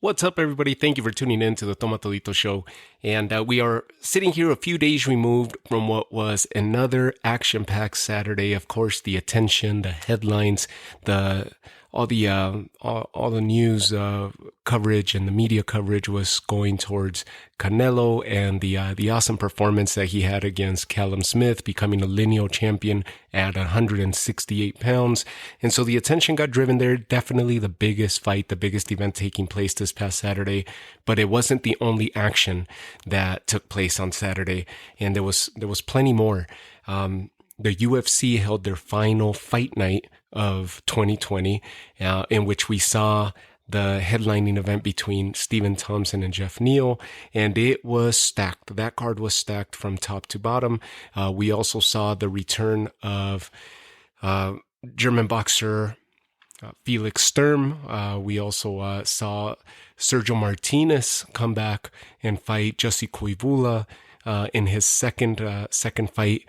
What's up, everybody? Thank you for tuning in to the Tomatolito Show. And we are sitting here a few days removed from what was another action-packed Saturday. Of course, the attention, the headlines, all the news coverage and the media coverage was going towards Canelo and the awesome performance that he had against Callum Smith, becoming a lineal champion at 168 pounds. And so the attention got driven there. Definitely the biggest fight, the biggest event taking place this past Saturday. But it wasn't the only action that took place on Saturday. And there was plenty more. The UFC held their final fight night of 2020, in which we saw the headlining event between Stephen Thompson and Geoff Neal, and it was stacked. That card was stacked from top to bottom. We also saw the return of German boxer Felix Sturm. We also saw Sergio Martinez come back and fight Jesse Koivula in his second fight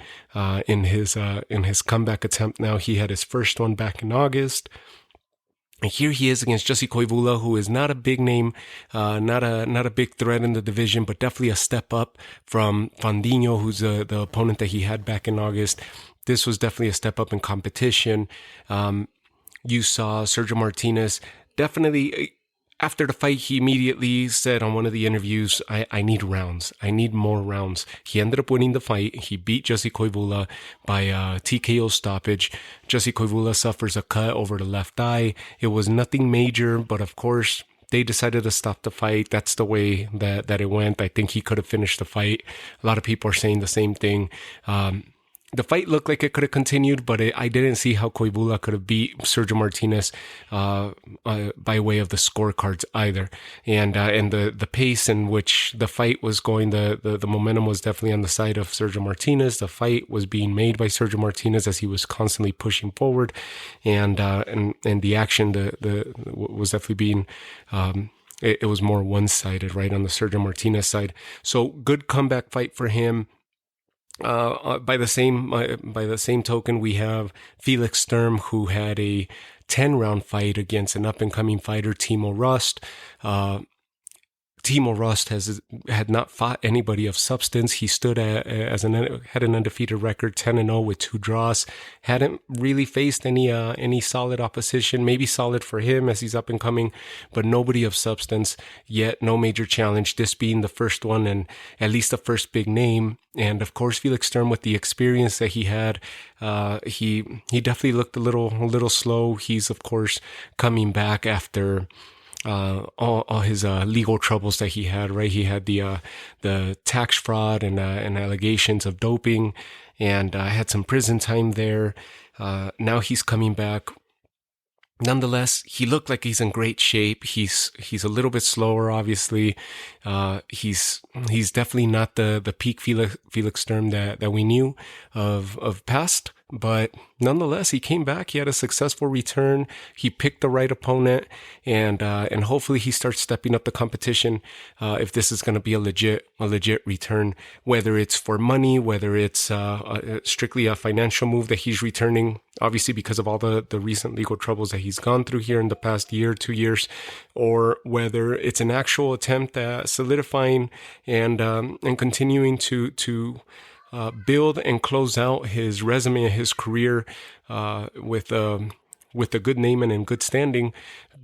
in his comeback attempt. Now he had his first one back in August. And here he is against Jesse Koivula, who is not a big name, not a big threat in the division, but definitely a step up from Fandinho, who's the opponent that he had back in August. This was definitely a step up in competition. You saw Sergio Martinez definitely. After the fight, he immediately said on one of the interviews, I need rounds. I need more rounds. He ended up winning the fight. He beat Jesse Koivula by TKO stoppage. Jesse Koivula suffers a cut over the left eye. It was nothing major, but of course, they decided to stop the fight. That's the way that it went. I think he could have finished the fight. A lot of people are saying the same thing. The fight looked like it could have continued, but I didn't see how Koivula could have beat Sergio Martinez by way of the scorecards either. And the pace in which the fight was going, the momentum was definitely on the side of Sergio Martinez. The fight was being made by Sergio Martinez as he was constantly pushing forward, and the action was definitely being. It was more one-sided, right, on the Sergio Martinez side. So good comeback fight for him. By the same token, we have Felix Sturm, who had a 10-round fight against an up-and-coming fighter, Timo Rost. Timo Rost had not fought anybody of substance. He stood had an undefeated record, 10-0 with 2 draws. Hadn't really faced any solid opposition. Maybe solid for him as he's up and coming, but nobody of substance yet. No major challenge. This being the first one and at least the first big name. And of course, Felix Sturm, with the experience that he had, he definitely looked a little slow. He's of course coming back after. All his legal troubles that he had, right? He had the tax fraud and allegations of doping, and had some prison time there. Now he's coming back. Nonetheless, he looked like he's in great shape. He's a little bit slower, obviously. He's definitely not the peak Felix Sturm that we knew of past. But nonetheless, he came back. He had a successful return. He picked the right opponent, and hopefully he starts stepping up the competition. If this is going to be a legit return, whether it's for money, whether it's strictly a financial move that he's returning, obviously because of all the recent legal troubles that he's gone through here in the past year, 2 years, or whether it's an actual attempt at solidifying and continuing to build and close out his resume and his career with a good name and in good standing.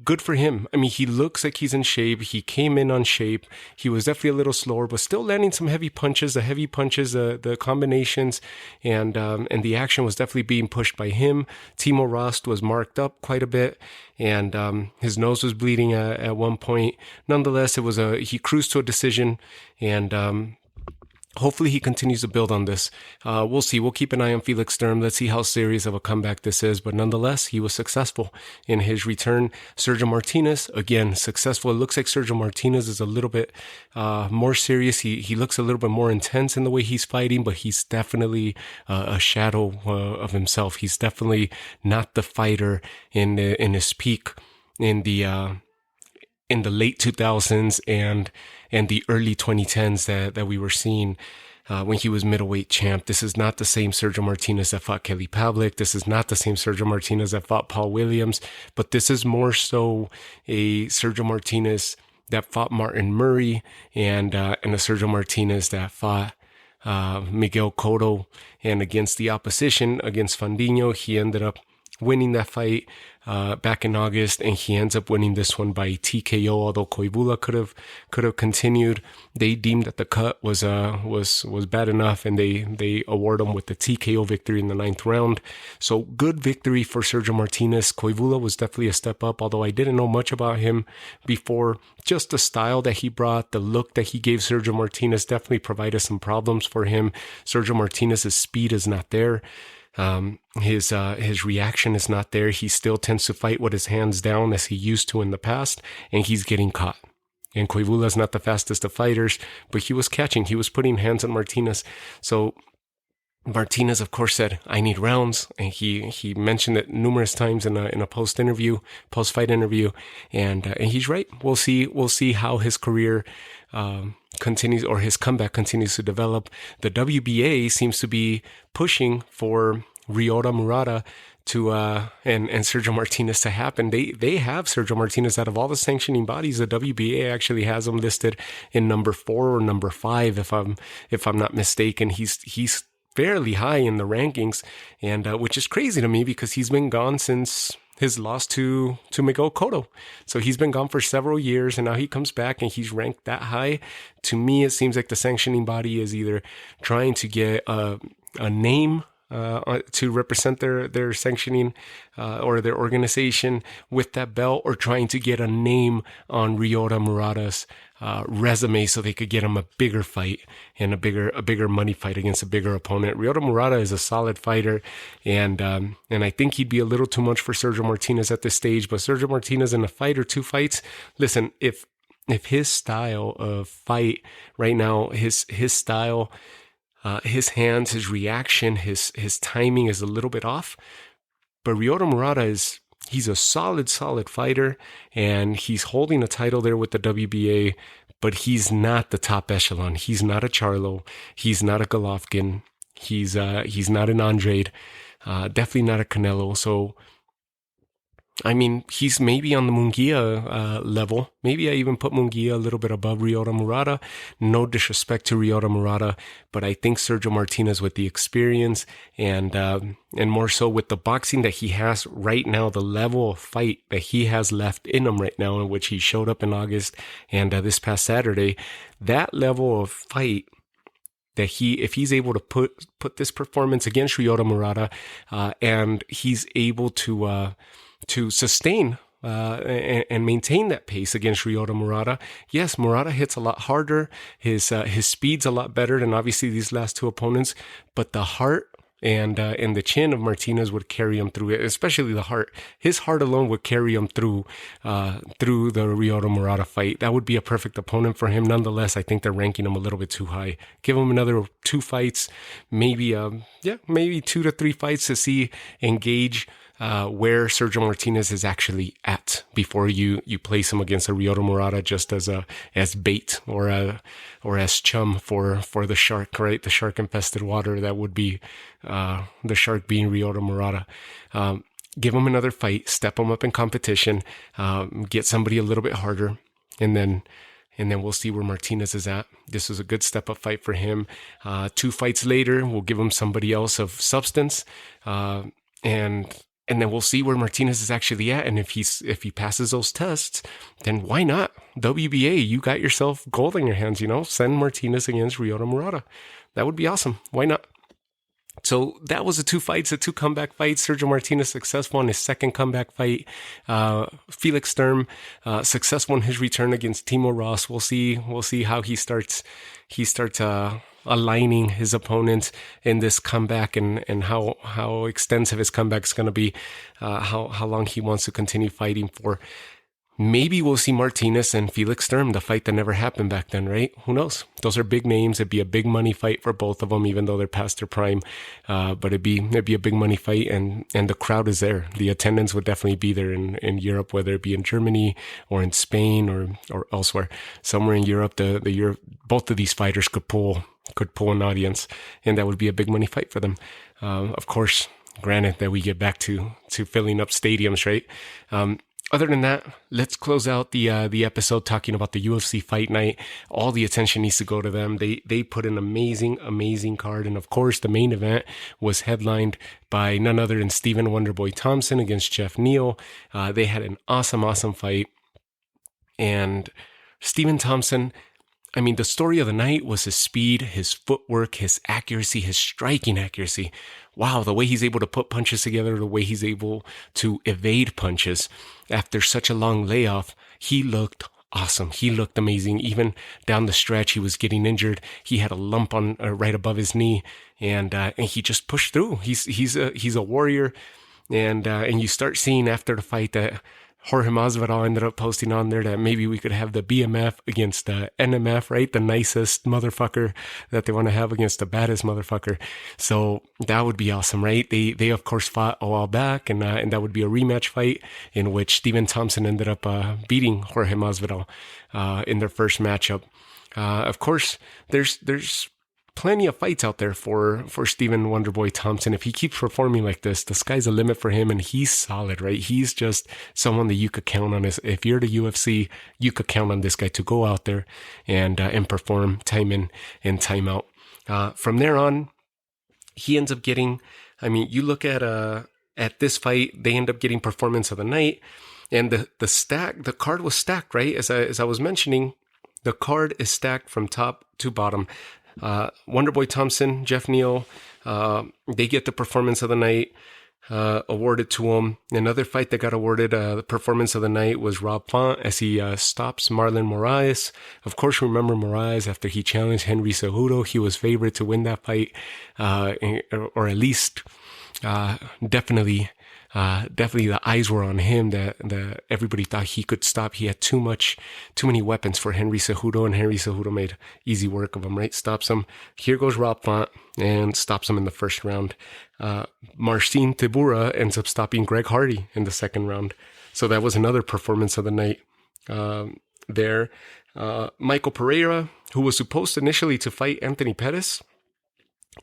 Good for him. I mean, he looks like he's in shape. He came in on shape. He was definitely a little slower, but still landing some heavy punches. The combinations, and the action was definitely being pushed by him. Timo Rost was marked up quite a bit, and his nose was bleeding at one point. Nonetheless, he cruised to a decision, and hopefully he continues to build on this. We'll see. We'll keep an eye on Felix Sturm. Let's see how serious of a comeback this is. But nonetheless, he was successful in his return. Sergio Martinez, again, successful. It looks like Sergio Martinez is a little bit more serious. He looks a little bit more intense in the way he's fighting, but he's definitely a shadow of himself. He's definitely not the fighter in his peak in the late 2000s and the early 2010s that we were seeing when he was middleweight champ. This is not the same Sergio Martinez that fought Kelly Pavlik. This is not the same Sergio Martinez that fought Paul Williams, but this is more so a Sergio Martinez that fought Martin Murray and a Sergio Martinez that fought Miguel Cotto. And against the opposition, against Fandinho, he ended up winning that fight back in August, and he ends up winning this one by TKO. Although Koivula could have continued, they deemed that the cut was bad enough, and they award him with the TKO victory in the 9th round. So good victory for Sergio Martinez. Koivula was definitely a step up, although I didn't know much about him before. Just the style that he brought, the look that he gave Sergio Martinez definitely provided some problems for him. Sergio Martinez's speed is not there. His reaction is not there. He still tends to fight with his hands down as he used to in the past, and he's getting caught. And Koivula is not the fastest of fighters, but he was catching. He was putting hands on Martinez. So Martinez, of course, said, "I need rounds," and he mentioned it numerous times in a post-fight interview, and he's right. We'll see how his career continues, or his comeback continues to develop. The WBA seems to be pushing for Ryota Murata to and Sergio Martinez to happen. They have Sergio Martinez out of all the sanctioning bodies. The WBA actually has him listed in number 4 or number 5, if I'm not mistaken. He's fairly high in the rankings, and which is crazy to me because he's been gone since his loss to Miguel Cotto. So he's been gone for several years, and now he comes back and he's ranked that high. To me, it seems like the sanctioning body is either trying to get a name to represent their sanctioning or their organization with that belt, or trying to get a name on Ryota Murata's resume so they could get him a bigger fight and a bigger money fight against a bigger opponent. Ryota Murata is a solid fighter, and I think he'd be a little too much for Sergio Martinez at this stage. But Sergio Martinez in a fight or two fights, listen, if his style of fight right now, his style, his hands, his reaction, his timing is a little bit off. But Ryota Murata he's a solid fighter, and he's holding a title there with the WBA, but he's not the top echelon. He's not a Charlo. He's not a Golovkin. He's not an Andrade. Definitely not a Canelo. So, I mean, he's maybe on the Munguia level. Maybe I even put Munguia a little bit above Ryota Murata. No disrespect to Ryota Murata, but I think Sergio Martinez, with the experience and more so with the boxing that he has right now, the level of fight that he has left in him right now, in which he showed up in August and this past Saturday, that level of fight that if he's able to put this performance against Ryota Murata, and he's able to sustain and maintain that pace against Ryota Murata. Yes, Murata hits a lot harder. His speed's a lot better than obviously these last two opponents, but the heart and the chin of Martinez would carry him through it, especially the heart. His heart alone would carry him through the Ryota Murata fight. That would be a perfect opponent for him. Nonetheless, I think they're ranking him a little bit too high. Give him another 2 fights, maybe 2 to 3 fights to see, engage where Sergio Martinez is actually at before you place him against a Ryota Murata just as bait or as chum for the shark, right? The shark infested water. That would be the shark being Ryota Murata. Give him another fight, step him up in competition, get somebody a little bit harder, and then we'll see where Martinez is at. This was a good step-up fight for him. 2 fights later, we'll give him somebody else of substance, and then we'll see where Martinez is actually at. And if he passes those tests, then why not? WBA, you got yourself gold in your hands, Send Martinez against Ryota Murata. That would be awesome. Why not? So that was the 2 fights, the 2 comeback fights. Sergio Martinez successful in his second comeback fight. Felix Sturm successful in his return against Timo Ross. We'll see how he starts aligning his opponents in this comeback, and how extensive his comeback is going to be, how long he wants to continue fighting for. Maybe we'll see Martinez and Felix Sturm, the fight that never happened back then, right? Who knows? Those are big names. It'd be a big money fight for both of them, even though they're past their prime. But it'd be a big money fight, and the crowd is there. The attendance would definitely be there in Europe, whether it be in Germany or in Spain or elsewhere. Somewhere in Europe, both of these fighters could pull an audience, and that would be a big money fight for them. Of course, granted that we get back to filling up stadiums, right? other than that, let's close out the episode talking about the UFC Fight Night. All the attention needs to go to them. They put an amazing card, and of course, the main event was headlined by none other than Stephen Wonderboy Thompson against Geoff Neal. They had an awesome fight, and Stephen Thompson. I mean, the story of the night was his speed, his footwork, his accuracy, his striking accuracy. Wow, the way he's able to put punches together, the way he's able to evade punches after such a long layoff, he looked awesome. He looked amazing. Even down the stretch, he was getting injured. He had a lump on right above his knee, and he just pushed through. He's a warrior, and you start seeing after the fight that Jorge Masvidal ended up posting on there that maybe we could have the BMF against the NMF, right? The nicest motherfucker that they want to have against the baddest motherfucker. So that would be awesome, right? They of course fought a while back, and that would be a rematch fight in which Stephen Thompson ended up beating Jorge Masvidal in their first matchup. Of course, there's plenty of fights out there for Stephen Wonderboy Thompson. If he keeps performing like this, the sky's the limit for him, and he's solid, right? He's just someone that you could count on. If you're the UFC, you could count on this guy to go out there and perform time in and time out. From there on, he ends up getting, I mean, you look at this fight, they end up getting performance of the night, and the card was stacked, right? As I was mentioning, the card is stacked from top to bottom. Wonderboy Thompson, Geoff Neal, they get the performance of the night awarded to him. Another fight that got awarded the performance of the night was Rob Font as he stops Marlon Moraes. Of course, remember Moraes after he challenged Henry Cejudo. He was favored to win that fight, or at least definitely the eyes were on him, that everybody thought he could stop. He had too many weapons for Henry Cejudo, and Henry Cejudo made easy work of him, right? Stops him. Here goes Rob Font and stops him in the first round. Marcin Tybura ends up stopping Greg Hardy in the second round. So that was another performance of the night there. Michael Pereira, who was supposed initially to fight Anthony Pettis,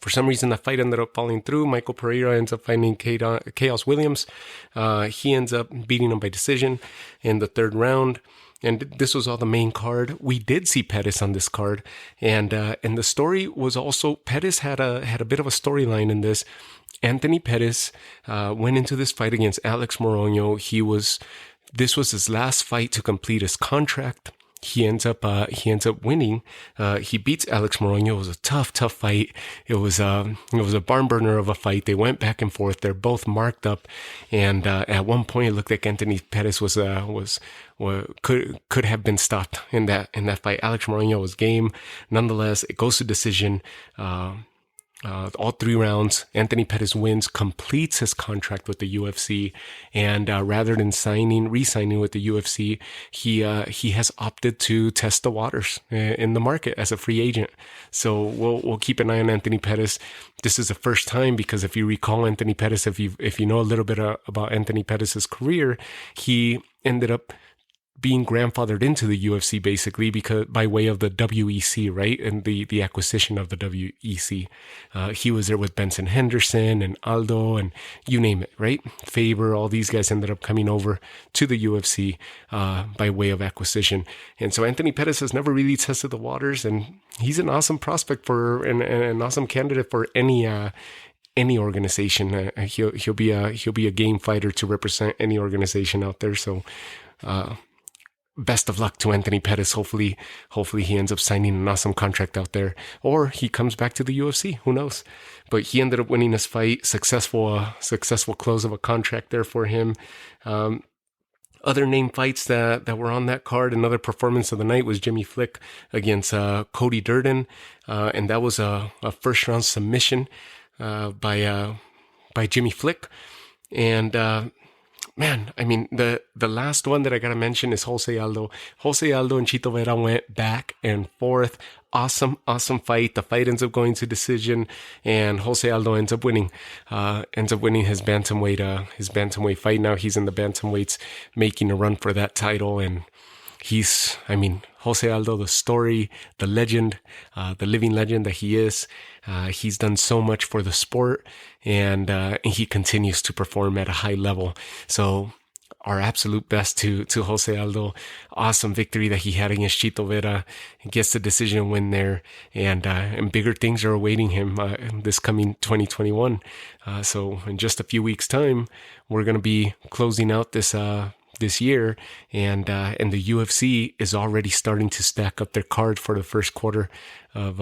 for some reason, the fight ended up falling through. Michael Pereira ends up fighting Chaos Williams. He ends up beating him by decision in the third round. And this was all the main card. We did see Pettis on this card. And the story was also, Pettis had a bit of a storyline in this. Anthony Pettis went into this fight against Alex Morono. This was his last fight to complete his contract. He ends up winning. He beats Alex Morono. It was a tough fight. It was a barn burner of a fight. They went back and forth. They're both marked up, and at one point it looked like Anthony Pettis could have been stopped in that fight. Alex Morono was game. Nonetheless, it goes to decision. All 3 rounds, Anthony Pettis wins, completes his contract with the UFC, and rather than re-signing with the UFC, he has opted to test the waters in the market as a free agent. So we'll keep an eye on Anthony Pettis. This is the first time, because if you recall Anthony Pettis, if you know a little bit about Anthony Pettis' career, he ended up being grandfathered into the UFC basically because by way of the WEC, right? And the acquisition of the WEC. He was there with Benson Henderson and Aldo and you name it, right? Faber, all these guys ended up coming over to the UFC by way of acquisition. And so Anthony Pettis has never really tested the waters, and he's an awesome prospect for an awesome candidate for any organization. He'll be a game fighter to represent any organization out there. So best of luck to Anthony Pettis. Hopefully he ends up signing an awesome contract out there, or he comes back to the UFC. Who knows? But he ended up winning this fight. Successful close of a contract there for him. Other name fights that were on that card, another performance of the night was Jimmy Flick against Cody Durden, and that was a first round submission by Jimmy Flick. And man, I mean, the last one that I gotta mention is Jose Aldo. Jose Aldo and Chito Vera went back and forth. Awesome fight. The fight ends up going to decision, and Jose Aldo ends up winning his bantamweight fight. Now he's in the bantamweights, making a run for that title, and Jose Aldo, the story, the legend, the living legend that he is. He's done so much for the sport, and he continues to perform at a high level. So our absolute best to Jose Aldo. Awesome victory that he had against Chito Vera. He gets the decision win there, and bigger things are awaiting him this coming 2021. So in just a few weeks' time, we're going to be closing out this year, and the UFC is already starting to stack up their card for the first quarter of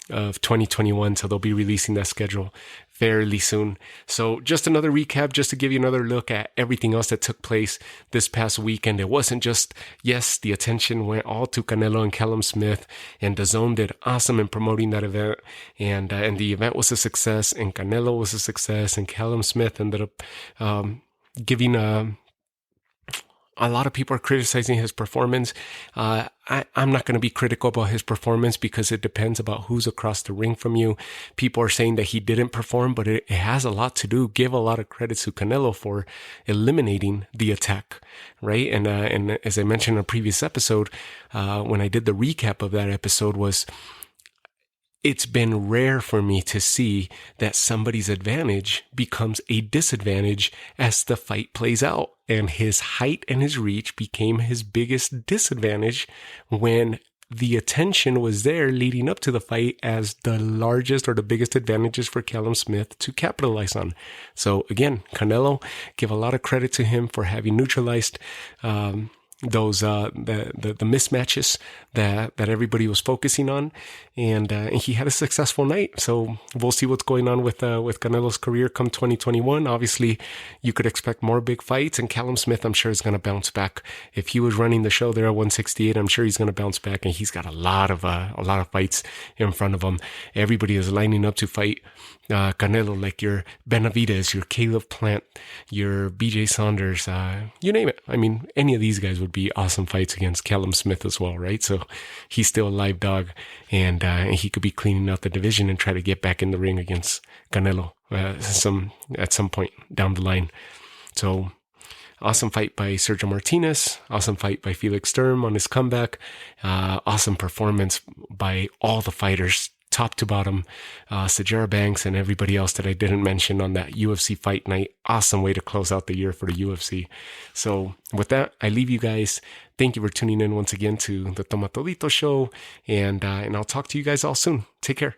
2021. So they'll be releasing that schedule fairly soon. So just another recap, just to give you another look at everything else that took place this past weekend. It wasn't just, yes, the attention went all to Canelo and Callum Smith, and DAZN did awesome in promoting that event, and the event was a success, and Canelo was a success, and Callum Smith ended up giving a lot of people are criticizing his performance. I'm not going to be critical about his performance because it depends about who's across the ring from you. People are saying that he didn't perform, but it has a lot to do. Give a lot of credit to Canelo for eliminating the attack, right? And as I mentioned in a previous episode, when I did the recap of that episode, it's been rare for me to see that somebody's advantage becomes a disadvantage as the fight plays out. And his height and his reach became his biggest disadvantage when the attention was there leading up to the fight as the largest or the biggest advantages for Callum Smith to capitalize on. So again, Canelo, give a lot of credit to him for having neutralized those the mismatches that everybody was focusing on, and he had a successful night. So we'll see what's going on with Canelo's career come 2021. Obviously, you could expect more big fights, and Callum Smith, I'm sure, is going to bounce back. If he was running the show there at 168, I'm sure he's going to bounce back, and he's got a lot of fights in front of him. Everybody is lining up to fight Canelo, like your Benavidez, your Caleb Plant, your BJ Saunders, you name it. I mean, any of these guys would be awesome fights against Callum Smith as well, right? So he's still a live dog, and he could be cleaning out the division and try to get back in the ring against Canelo at some point down the line. So awesome fight by Sergio Martinez. Awesome fight by Felix Sturm on his comeback. Awesome performance by all the fighters, top to bottom, Sijara Banks and everybody else that I didn't mention on that UFC fight night. Awesome way to close out the year for the UFC. So with that, I leave you guys. Thank you for tuning in once again to the Toma Todito show, and I'll talk to you guys all soon. Take care.